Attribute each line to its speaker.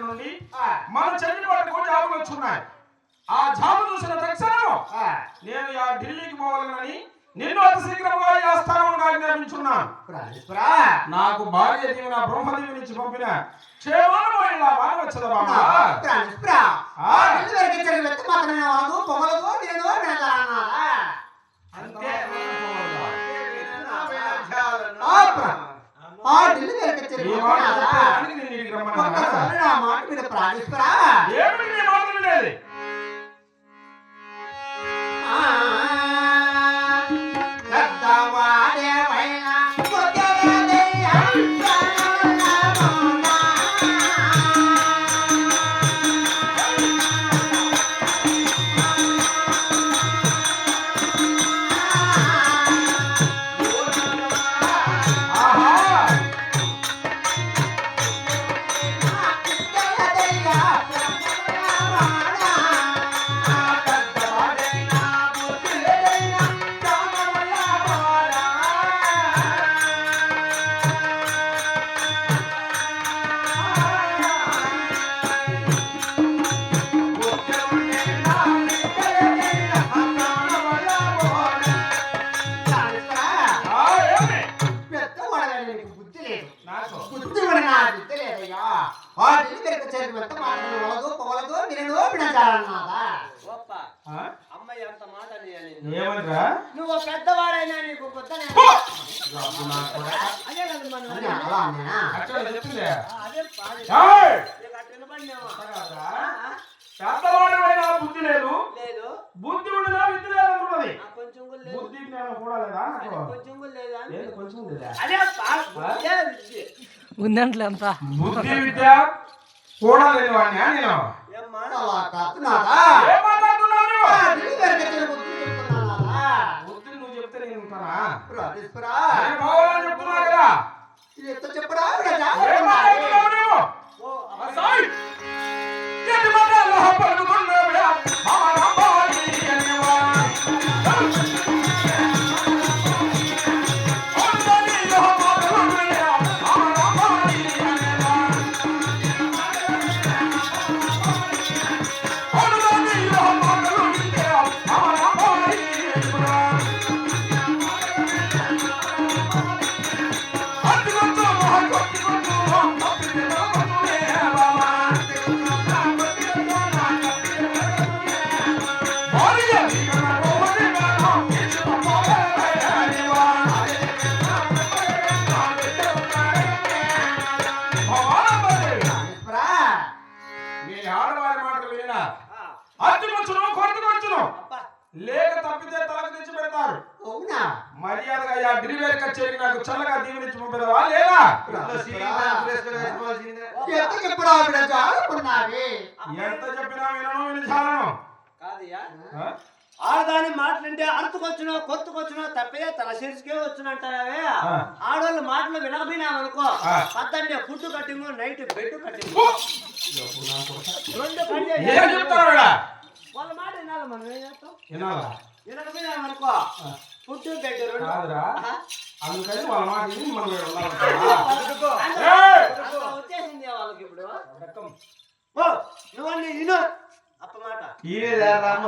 Speaker 1: నుండి మన చెల్లి వరకు జాబులు వచ్చున్నాయి. ఆ జాబు చూసిన తక్షణం నేను ఆ ఢిల్లీకి పోవాలని నిన్ను అతి శీఘ్రంగా ఆ స్థానంగా ఆజ్ఞాపించున్నాను. నాకు భార్య దీవెన బ్రహ్మదేవి నుంచి పంపిన క్షేమము ఇలా బాగా వచ్చదా బాబా? అంతే
Speaker 2: నువ్వు పెద్దవాడైనా నీకు
Speaker 1: పెద్దవాడైనా బుద్ధి లేదు, బుద్ధి ఉండినా విద్య లేదు అంటున్నది. బుద్ధి జ్ఞానం కూడా లేదా? కొంచెం
Speaker 3: ఉందంటే అంత
Speaker 1: బుద్ధి విద్య కూడా లేదు వాడిని నేను బుద్ధి నువ్వు చెప్తే నేను ఉంటానా? చెప్తున్నా కదా లేక తప్పితే తలకు తెచ్చి పెడతారు. మర్యాదగా డ్రివేర్ కచేరికి నాకు చల్లగా దీవెనిచ్చి పంపేదవా లేదా? ఎంత చెప్పినా వినను వినిచాలను.
Speaker 2: ఆడదాని మాటలంటే అడుతుకొచ్చునో కొత్తుకొచ్చునో తప్పితే తల శీర్షికే వచ్చునంటావే. ఆడవాళ్ళు మాటలు వినకపోయినామనుకో పద్దంటే food cutting night bed cutting వాళ్ళ మాట వినాలి. మనం ఏం చేస్తాం? వినకపోయినామనుకో ఫుడ్ బెడ్ రెండు
Speaker 1: అందుకని వాళ్ళ మాట
Speaker 2: వచ్చేసింది వాళ్ళకి. ఇప్పుడు నువ్వన్నీ విను అప్ప మాట
Speaker 1: రామ